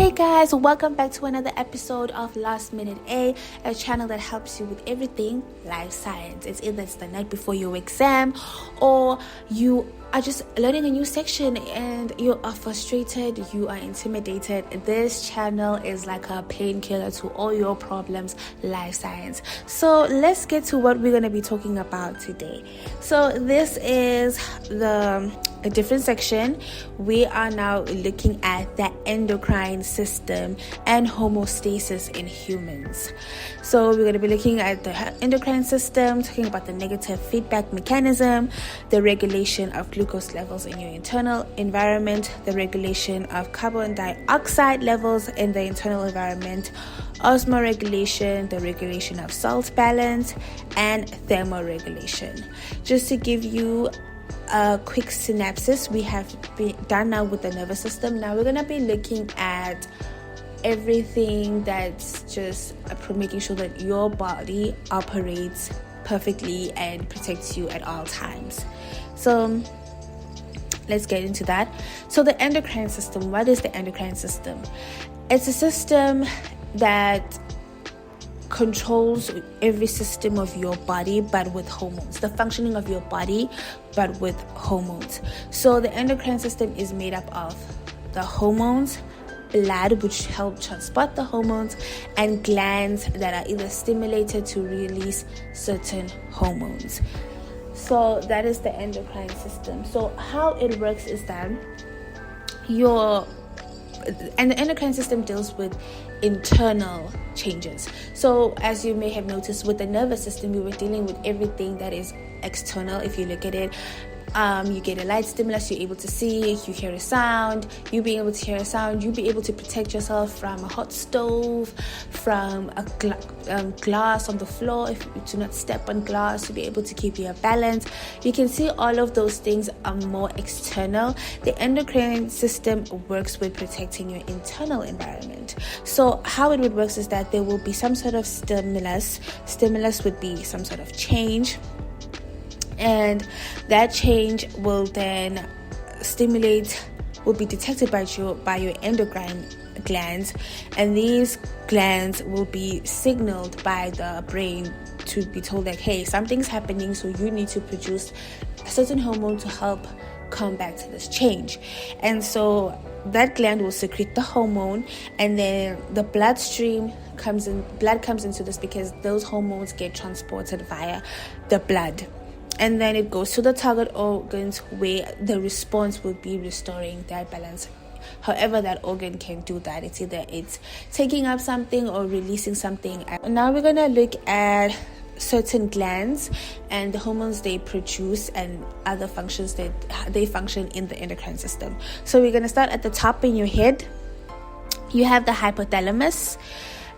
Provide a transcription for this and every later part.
Hey guys, welcome back to another episode of Last Minute A channel that helps you with everything life science. It's either it's the night before your exam, or you are just learning a new section and you are frustrated, you are intimidated. This channel is like a painkiller to all your problems, life science. So let's get to what we're going to be talking about today. So this is a different section. We are now looking at the endocrine system and homeostasis in humans. So we're going to be looking at the endocrine system, talking about the negative feedback mechanism, the regulation of glucose levels in your internal environment, the regulation of carbon dioxide levels in the internal environment, osmoregulation, the regulation of salt balance, and thermoregulation. Just to give you a quick synopsis, we have been done now with the nervous system. Now we're going to be looking at everything that's just making sure that your body operates perfectly and protects you at all times. So let's get into that. So the endocrine system, what is the endocrine system? It's a system that controls every system of your body, but with hormones. The functioning of your body, but with hormones. So the endocrine system is made up of the hormones, blood, which help transport the hormones, and glands that are either stimulated to release certain hormones. So that is the endocrine system. So how it works is that the endocrine system deals with internal changes. So as you may have noticed with the nervous system, we were dealing with everything that is external. If you look at it, you get a light stimulus, you're able to see, you hear a sound, you being able to hear a sound, you'll be able to protect yourself from a hot stove, from a glass on the floor, if you do not step on glass, to be able to keep your balance. You can see all of those things are more external. The endocrine system works with protecting your internal environment. So how it would work is that there will be some sort of stimulus would be some sort of change, and that change will then will be detected by your endocrine glands, and these glands will be signaled by the brain to be told like, hey, something's happening, so you need to produce a certain hormone to help combat this change. And so that gland will secrete the hormone, and then the blood comes into this because those hormones get transported via the blood. And then it goes to the target organs where the response will be restoring that balance. However that organ can do that, it's either it's taking up something or releasing something. Now we're going to look at certain glands and the hormones they produce and other functions that they function in the endocrine system. So we're going to start at the top in your head. You have the hypothalamus.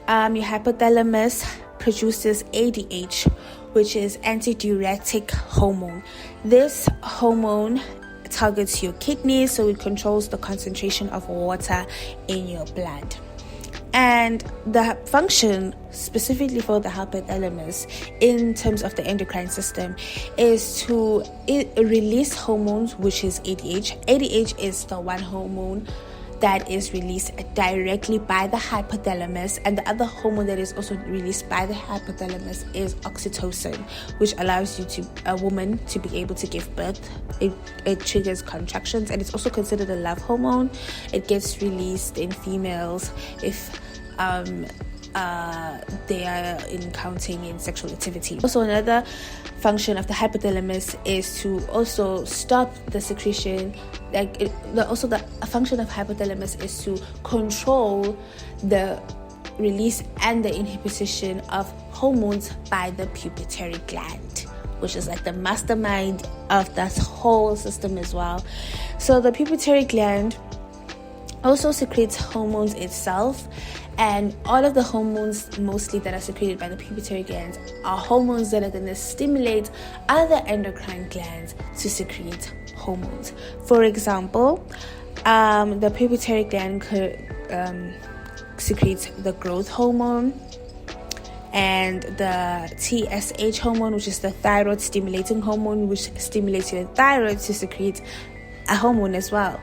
Your hypothalamus produces ADH, which is antidiuretic hormone. This hormone targets your kidneys, so it controls the concentration of water in your blood. And the function specifically for the hypothalamus in terms of the endocrine system is to release hormones, which is ADH. ADH is the one hormone that is released directly by the hypothalamus, and the other hormone that is also released by the hypothalamus is oxytocin, which allows a woman to be able to give birth. It triggers contractions, and it's also considered a love hormone. It gets released in females if they are encountering in sexual activity. Also, another function of the hypothalamus is to also stop the secretion. The function of hypothalamus is to control the release and the inhibition of hormones by the pituitary gland, which is like the mastermind of that whole system as well. So the pituitary gland also secretes hormones itself, and all of the hormones mostly that are secreted by the pituitary glands are hormones that are going to stimulate other endocrine glands to secrete hormones. For example, the pituitary gland secretes the growth hormone and the TSH hormone, which is the thyroid stimulating hormone, which stimulates your thyroid to secrete a hormone as well.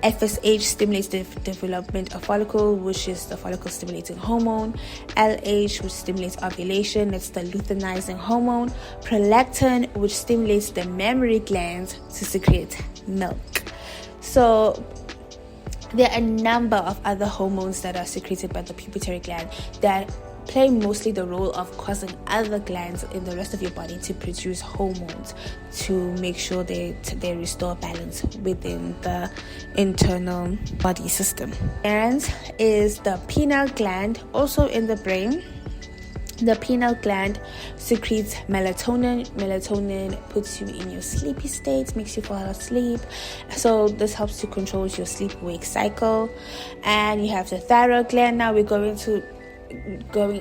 FSH stimulates the development of follicle, which is the follicle stimulating hormone. LH, which stimulates ovulation, that's the luteinizing hormone. Prolactin, which stimulates the mammary glands to secrete milk. So there are a number of other hormones that are secreted by the pituitary gland that play mostly the role of causing other glands in the rest of your body to produce hormones to make sure they restore balance within the internal body system. And is the pineal gland, also in the brain. The pineal gland secretes melatonin. Melatonin puts you in your sleepy state, makes you fall asleep. So this helps to control your sleep-wake cycle. And you have the thyroid gland. Now we're going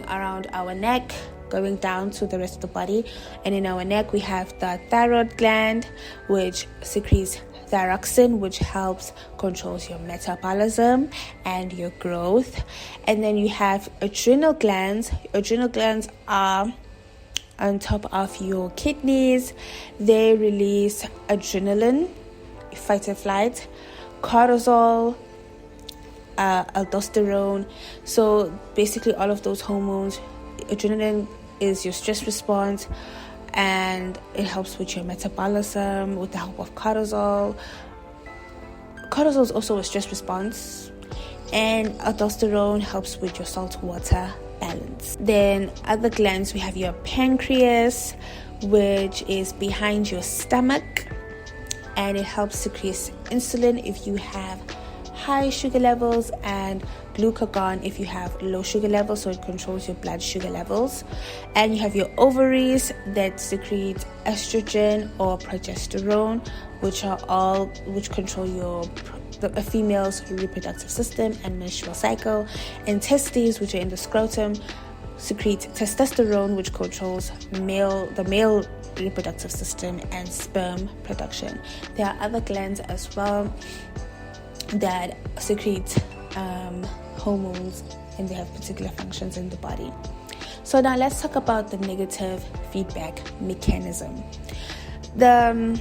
around our neck, going down to the rest of the body. And in our neck, we have the thyroid gland, which secretes thyroxine, which helps controls your metabolism and your growth. And then you have adrenal glands. Adrenal glands are on top of your kidneys. They release adrenaline, fight or flight, cortisol, aldosterone. So basically all of those hormones. Adrenaline is your stress response, and it helps with your metabolism with the help of cortisol. Cortisol is also a stress response, and aldosterone helps with your salt water balance. Then other glands, we have your pancreas, which is behind your stomach, and it helps secrete insulin if you have high sugar levels, and glucagon if you have low sugar levels, so it controls your blood sugar levels. And you have your ovaries that secrete estrogen or progesterone, which control a female's reproductive system and menstrual cycle. And testes, which are in the scrotum, secrete testosterone, which controls the male reproductive system and sperm production. There are other glands as well that secrete hormones, and they have particular functions in the body. So now let's talk about the negative feedback mechanism. And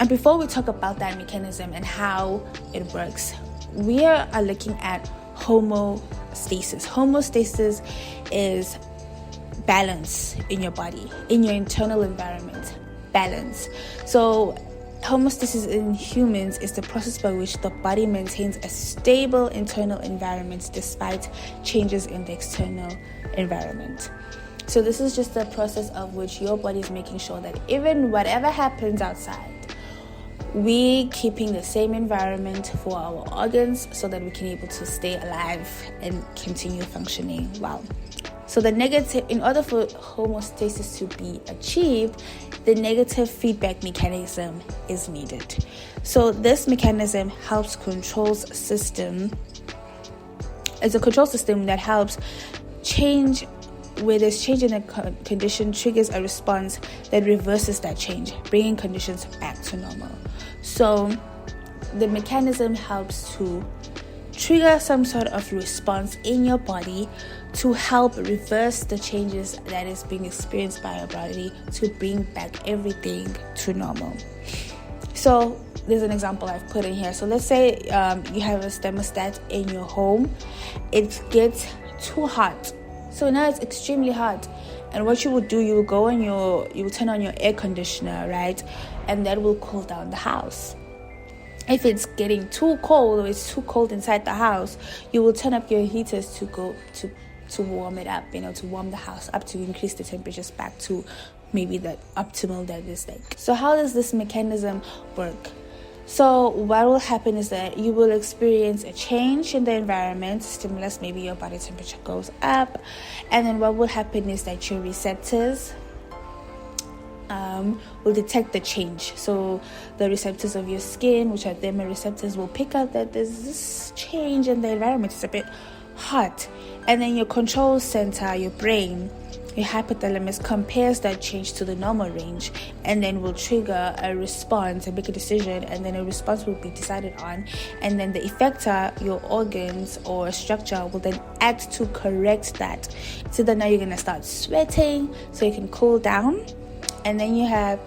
before we talk about that mechanism and how it works, we are looking at homeostasis. Homeostasis is balance in your body, in your internal environment, balance. So homeostasis in humans is the process by which the body maintains a stable internal environment despite changes in the external environment. So this is just the process of which your body is making sure that even whatever happens outside, we keeping the same environment for our organs so that we can able to stay alive and continue functioning well. So in order for homeostasis to be achieved, the negative feedback mechanism is needed. So this mechanism helps controls system. It's a control system that helps change, where there's change in a condition triggers a response that reverses that change, bringing conditions back to normal. So the mechanism helps to trigger some sort of response in your body to help reverse the changes that is being experienced by your body to bring back everything to normal. So there's an example I've put in here. So let's say you have a thermostat in your home. It gets too hot. So now it's extremely hot. And what you would do, you will go on you will turn on your air conditioner, right? And that will cool down the house. If it's getting too cold or it's too cold inside the house, you will turn up your heaters to warm it up, to warm the house up, to increase the temperatures back to maybe the optimal that is like. So how does this mechanism work? So what will happen is that you will experience a change in the environment, stimulus, maybe your body temperature goes up, and then what will happen is that your receptors will detect the change. So the receptors of your skin, which are thermoreceptors, will pick up that there's this change in the environment. It's a bit hot. And then your control center, your brain, your hypothalamus, compares that change to the normal range and then will trigger a response and make a decision, and then a response will be decided on, and then the effector, your organs or structure, will then act to correct that. So then now you're going to start sweating so you can cool down. And then you have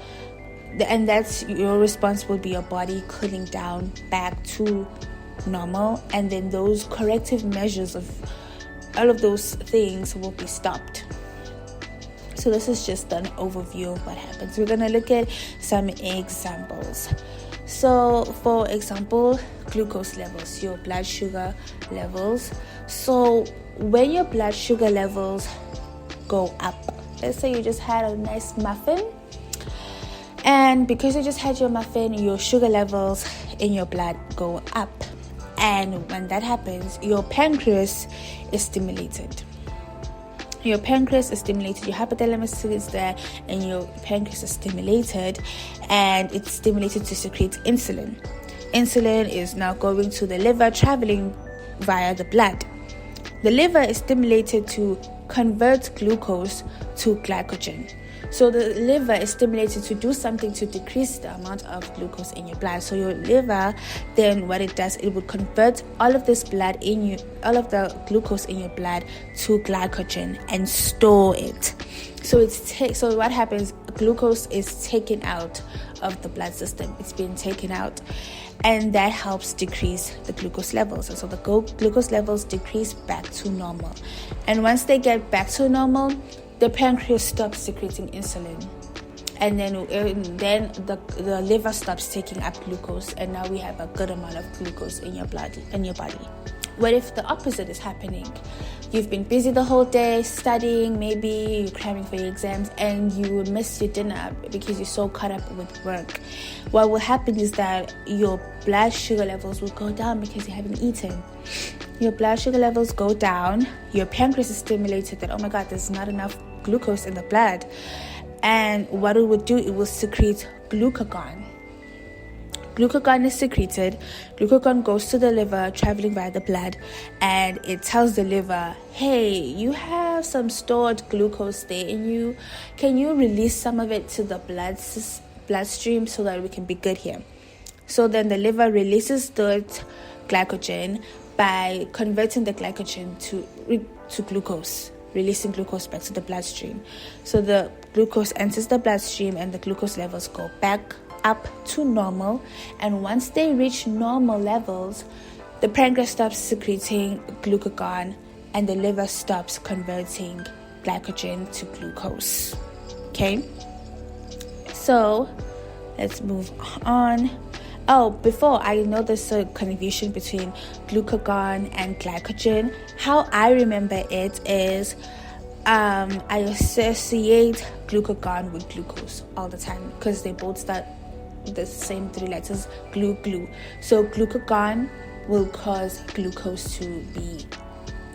and that's your response will be your body cooling down back to normal, and then those corrective measures of all of those things will be stopped. So this is just an overview of what happens. We're going to look at some examples. So for example, glucose levels, your blood sugar levels. So when your blood sugar levels go up, let's say you just had a nice muffin, and because you just had your muffin, your sugar levels in your blood go up. And when that happens, your pancreas is stimulated. Your pancreas is stimulated, your hypothalamus is there, and your pancreas is stimulated, and it's stimulated to secrete insulin. Insulin is now going to the liver, traveling via the blood. The liver is stimulated to convert glucose to glycogen. So the liver is stimulated to do something to decrease the amount of glucose in your blood. So your liver, then what it does, it would convert all of this blood in you, all of the glucose in your blood to glycogen and store it. So so what happens? Glucose is taken out of the blood system. It's being taken out, and that helps decrease the glucose levels. And so the glucose levels decrease back to normal. And once they get back to normal, the pancreas stops secreting insulin, and then the liver stops taking up glucose, and now we have a good amount of glucose in your blood, in your body. What if the opposite is happening? You've been busy the whole day studying, maybe you're cramming for your exams, and you miss your dinner because you're so caught up with work. What will happen is that your blood sugar levels will go down because you haven't eaten. Your blood sugar levels go down, your pancreas is stimulated that, oh my God, there's not enough glucose in the blood. And what it would do, it will secrete glucagon. Glucagon is secreted. Glucagon goes to the liver, traveling via the blood, and it tells the liver, hey, you have some stored glucose there in you. Can you release some of it to the bloodstream so that we can be good here? So then the liver releases the glycogen by converting the glycogen to glucose, releasing glucose back to the bloodstream. So the glucose enters the bloodstream and the glucose levels go back up to normal. And once they reach normal levels, the pancreas stops secreting glucagon and the liver stops converting glycogen to glucose. Okay, so let's move on. Oh, before, I know there's a confusion between glucagon and glycogen. How I remember it is I associate glucagon with glucose all the time because they both start the same three letters, glu. So glucagon will cause glucose to be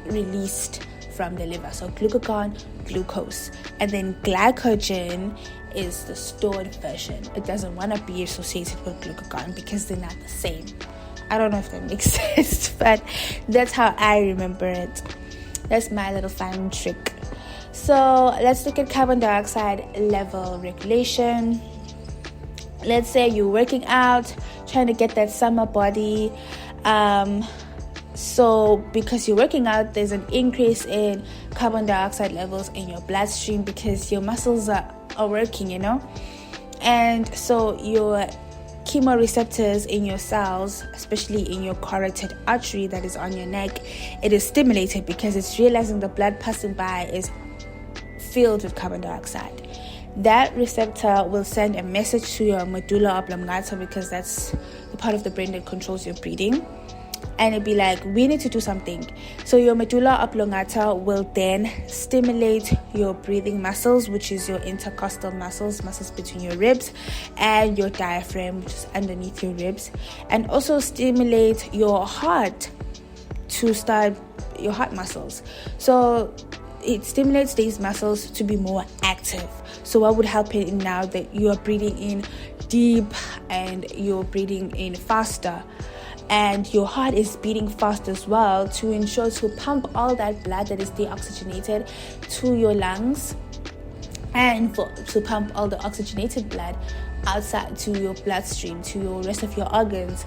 released from the liver. So glucagon, glucose. And then glycogen is the stored version. It doesn't want to be associated with glucagon because they're not the same. I don't know if that makes sense, but that's how I remember it. That's my little fun trick. So let's look at carbon dioxide level regulation. Let's say you're working out, trying to get that summer body. So because you're working out, there's an increase in carbon dioxide levels in your bloodstream because your muscles are working, and so your chemoreceptors in your cells, especially in your carotid artery that is on your neck, it is stimulated because it's realizing the blood passing by is filled with carbon dioxide. That receptor will send a message to your medulla oblongata because that's the part of the brain that controls your breathing. And it'd be like, we need to do something. So your medulla oblongata will then stimulate your breathing muscles, which is your intercostal muscles between your ribs, and your diaphragm, which is underneath your ribs, and also stimulate your heart to start your heart muscles. So it stimulates these muscles to be more active. So what would happen now that you are breathing in deep and you're breathing in faster, and your heart is beating fast as well to ensure to pump all that blood that is deoxygenated to your lungs, and to pump all the oxygenated blood outside to your bloodstream, to your rest of your organs.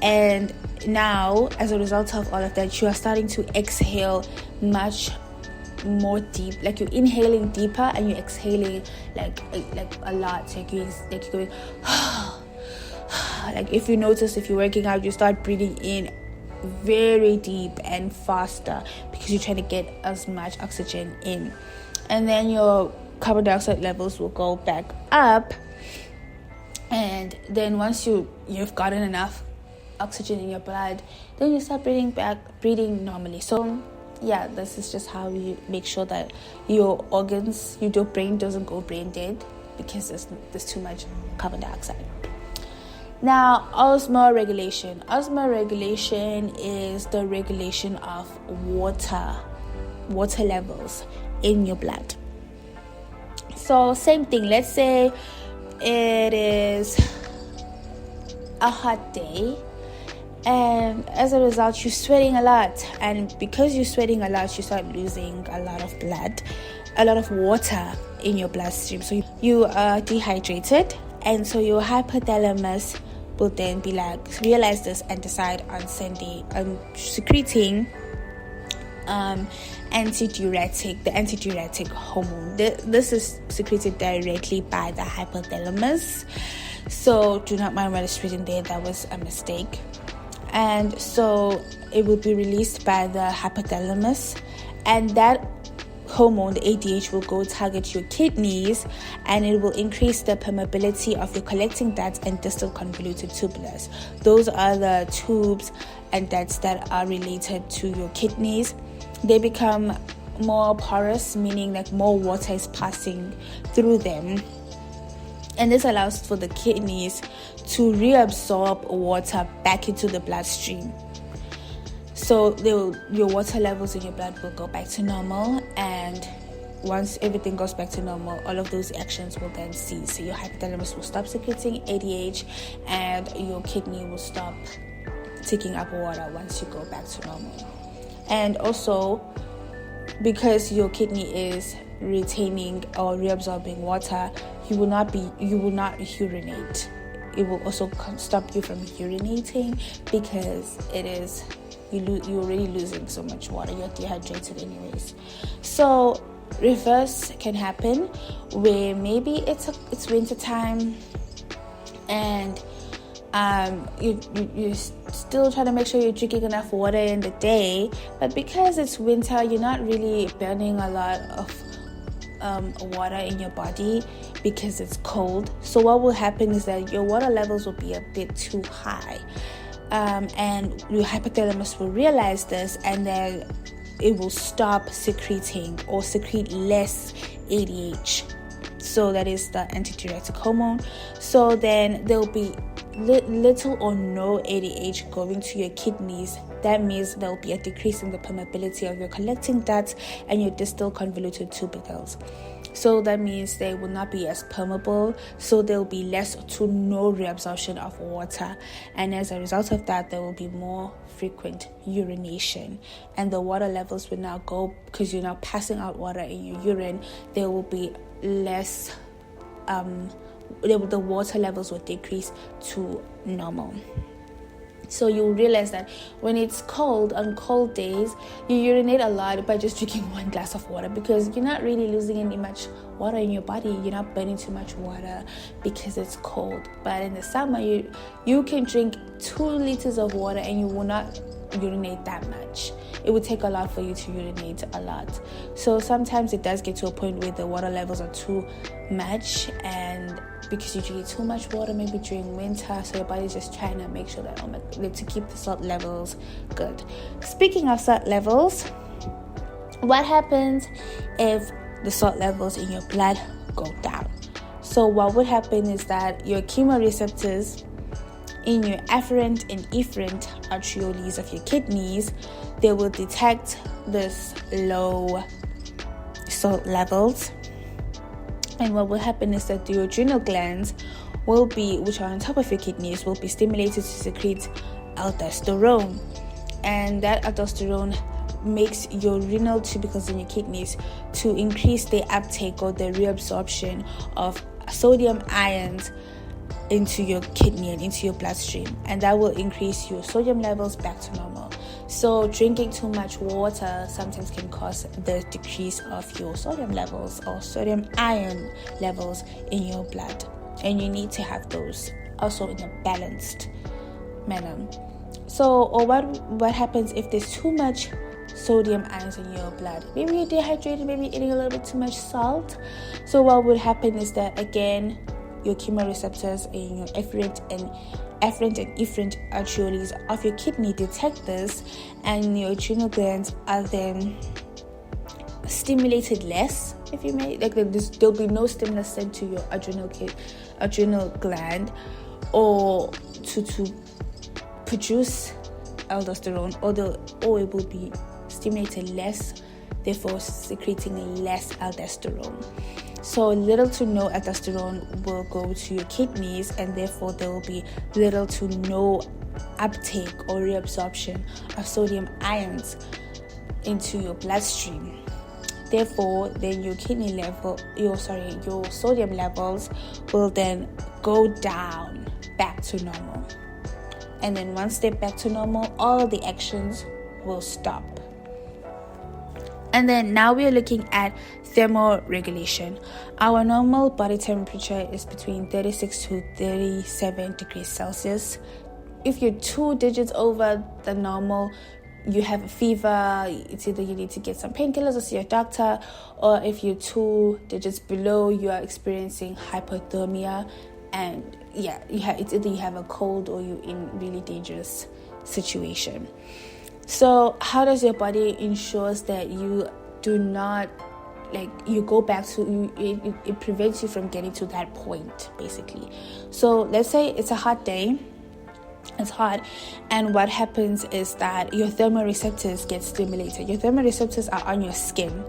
And now, as a result of all of that, you are starting to exhale much more deep, like you're inhaling deeper and you're exhaling like a lot, like you're going like if you notice, if you're working out, you start breathing in very deep and faster because you're trying to get as much oxygen in, and then your carbon dioxide levels will go back up. And then once you've gotten enough oxygen in your blood, then you start breathing normally. So yeah, this is just how you make sure that your organs, your brain doesn't go brain dead because there's too much carbon dioxide. Now, osmoregulation. Osmoregulation is the regulation of water levels in your blood. So same thing, let's say it is a hot day, and as a result you're sweating a lot, and because you're sweating a lot, you start losing a lot of water in your bloodstream. So you are dehydrated, and so your hypothalamus will then be like, realize this and decide on secreting the antidiuretic hormone. This is secreted directly by the hypothalamus, so do not mind what is written there, that was a mistake. And so it will be released by the hypothalamus, and that hormone, the ADH, will go target your kidneys, and it will increase the permeability of your collecting ducts and distal convoluted tubules. Those are the tubes and ducts that are related to your kidneys. They become more porous, meaning like more water is passing through them, and this allows for the kidneys to reabsorb water back into the bloodstream. So your water levels in your blood will go back to normal, and once everything goes back to normal, all of those actions will then cease. So your hypothalamus will stop secreting ADH, and your kidney will stop taking up water once you go back to normal. And also, because your kidney is retaining or reabsorbing water, you will not urinate. It will also stop you from urinating because you're already losing so much water. You're dehydrated anyways. So reverse can happen where maybe it's winter time and you're still trying to make sure you're drinking enough water in the day, but because it's winter, you're not really burning a lot of water in your body because it's cold. So what will happen is that your water levels will be a bit too high, and your hypothalamus will realize this, and then it will stop secreting or secrete less ADH. So that is the antidiuretic hormone. So then there will be little or no ADH going to your kidneys. That means there will be a decrease in the permeability of your collecting ducts and your distal convoluted tubules. So that means they will not be as permeable, so there will be less to no reabsorption of water, and as a result of that, there will be more frequent urination, and the water levels will now go, because you're now passing out water in your urine, there will be less the water levels will decrease to normal. So you'll realize that when it's cold, on cold days, you urinate a lot by just drinking 1 glass of water, because you're not really losing any much water in your body. You're not burning too much water because it's cold. But in the summer, you can drink 2 liters of water and you will not urinate that much. It would take a lot for you to urinate a lot. So sometimes it does get to a point where the water levels are too much, and because you drink too much water maybe during winter, so your body's just trying to make sure that to keep the salt levels good. Speaking of salt levels, what happens if the salt levels in your blood go down? So what would happen is that your chemoreceptors in your afferent and efferent arterioles of your kidneys, they will detect this low salt levels, and what will happen is that the adrenal glands which are on top of your kidneys, will be stimulated to secrete aldosterone, and that aldosterone makes your renal tubercles in your kidneys to increase the uptake or the reabsorption of sodium ions into your kidney and into your bloodstream, and that will increase your sodium levels back to normal. So drinking too much water sometimes can cause the decrease of your sodium levels or sodium ion levels in your blood, and you need to have those also in a balanced manner. So, or what happens if there's too much sodium ions in your blood? Maybe you're dehydrated, maybe you're eating a little bit too much salt. So what would happen is that, again, your chemoreceptors and your afferent and efferent arterioles of your kidney detect this, and your adrenal glands are then stimulated less, if you may. Like there'll be no stimulus sent to your adrenal gland or to produce aldosterone, or it will be stimulated less, therefore secreting less aldosterone. So little to no aldosterone will go to your kidneys, and therefore there will be little to no uptake or reabsorption of sodium ions into your bloodstream. Therefore, then your your sodium levels will then go down back to normal. And then once they're back to normal, all the actions will stop. And then now we are looking at thermoregulation. Our normal body temperature is between 36 to 37 degrees Celsius. If you're 2 digits over the normal, you have a fever, it's either you need to get some painkillers or see a doctor, or if you're 2 digits below, you are experiencing hypothermia, and it's either you have a cold or you're in really dangerous situation. So how does your body ensures that you do not, you go back to, it prevents you from getting to that point, basically. So let's say it's a hot day, it's hot, and what happens is that your thermoreceptors get stimulated. Your thermoreceptors are on your skin.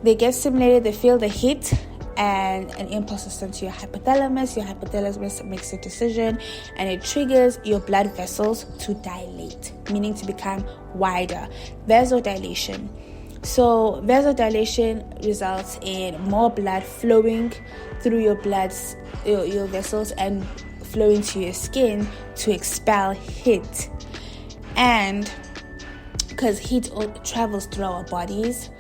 They get stimulated, they feel the heat, and an impulse is sent to your hypothalamus. Your hypothalamus makes a decision, and it triggers your blood vessels to dilate, meaning to become wider. Vasodilation. So vasodilation results in more blood flowing through your vessels and flowing to your skin to expel heat. And because heat travels through our bodies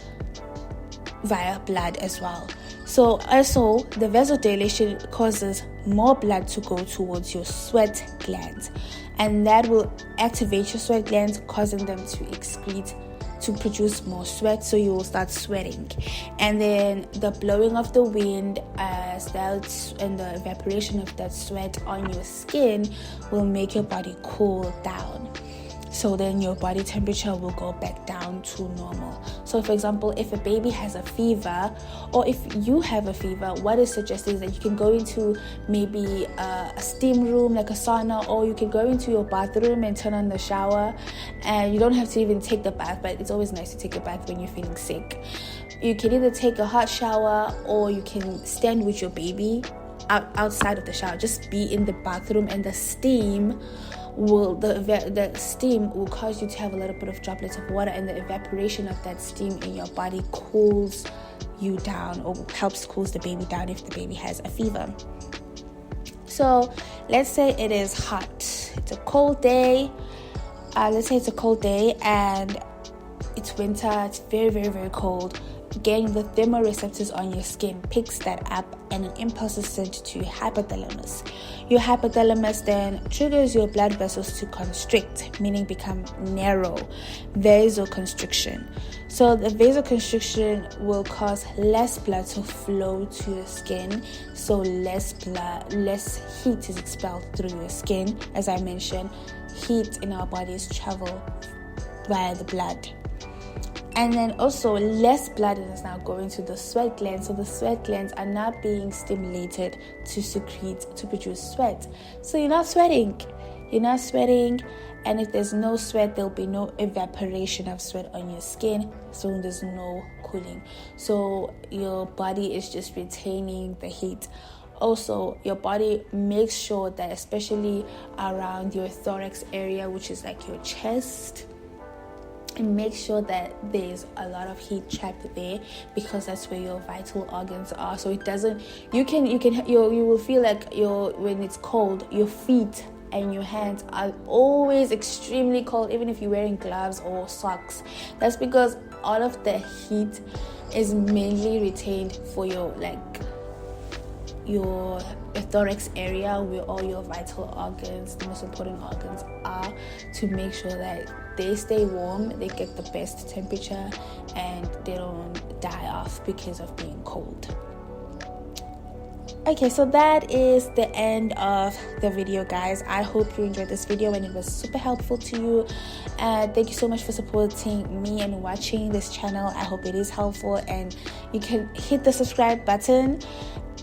via blood as well. So also the vasodilation causes more blood to go towards your sweat glands, and that will activate your sweat glands, causing them to produce more sweat, so you will start sweating. And then the blowing of the wind and the evaporation of that sweat on your skin will make your body cool down. So then your body temperature will go back down to normal. So for example, if a baby has a fever, or if you have a fever, what is suggested is that you can go into maybe a steam room, like a sauna, or you can go into your bathroom and turn on the shower, and you don't have to even take the bath, but it's always nice to take a bath when you're feeling sick. You can either take a hot shower, or you can stand with your baby outside of the shower. Just be in the bathroom, and the steam will cause you to have a little bit of droplets of water, and the evaporation of that steam in your body cools you down, or helps cool the baby down if the baby has a fever. So let's say it is hot, it's a cold day, and it's winter, it's very, very, very cold. Again, the thermoreceptors on your skin picks that up, and an impulse is sent to your hypothalamus. Your hypothalamus then triggers your blood vessels to constrict, meaning become narrow, vasoconstriction. So the vasoconstriction will cause less blood to flow to your skin, so less heat is expelled through your skin. As I mentioned, heat in our bodies travel via the blood. And then also less blood is now going to the sweat glands. So the sweat glands are not being stimulated to produce sweat. So you're not sweating. And if there's no sweat, there'll be no evaporation of sweat on your skin. So there's no cooling. So your body is just retaining the heat. Also, your body makes sure that, especially around your thorax area, which is like your chest, and make sure that there's a lot of heat trapped there, because that's where your vital organs are. So it doesn't, you will feel like when it's cold, your feet and your hands are always extremely cold, even if you're wearing gloves or socks. That's because all of the heat is mainly retained for your thorax area, where all your vital organs, the most important organs, are, to make sure that they stay warm, they get the best temperature, and they don't die off because of being cold. Okay, so that is the end of the video, guys. I hope you enjoyed this video and it was super helpful to you. Thank you so much for supporting me and watching this channel. I hope it is helpful, and you can hit the subscribe button.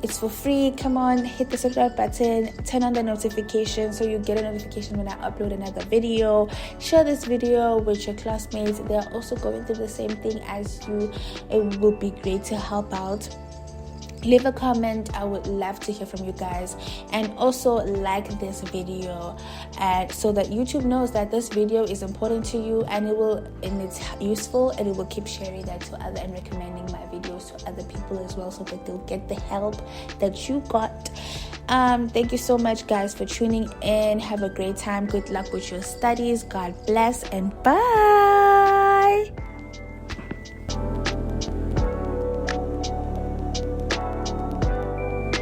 It's for free. Come on, hit the subscribe button, turn on the notification so you get a notification when I upload another video. Share this video with your classmates. They're also going through the same thing as you. It will be great to help out. Leave a comment. I would love to hear from you guys, and also like this video, and so that YouTube knows that this video is important to you, and it's useful, and it will keep sharing that to other and recommending my videos to other people as well, so that they'll get the help that you got. Thank you so much, guys, for tuning in. Have a great time. Good luck with your studies. God bless, and bye.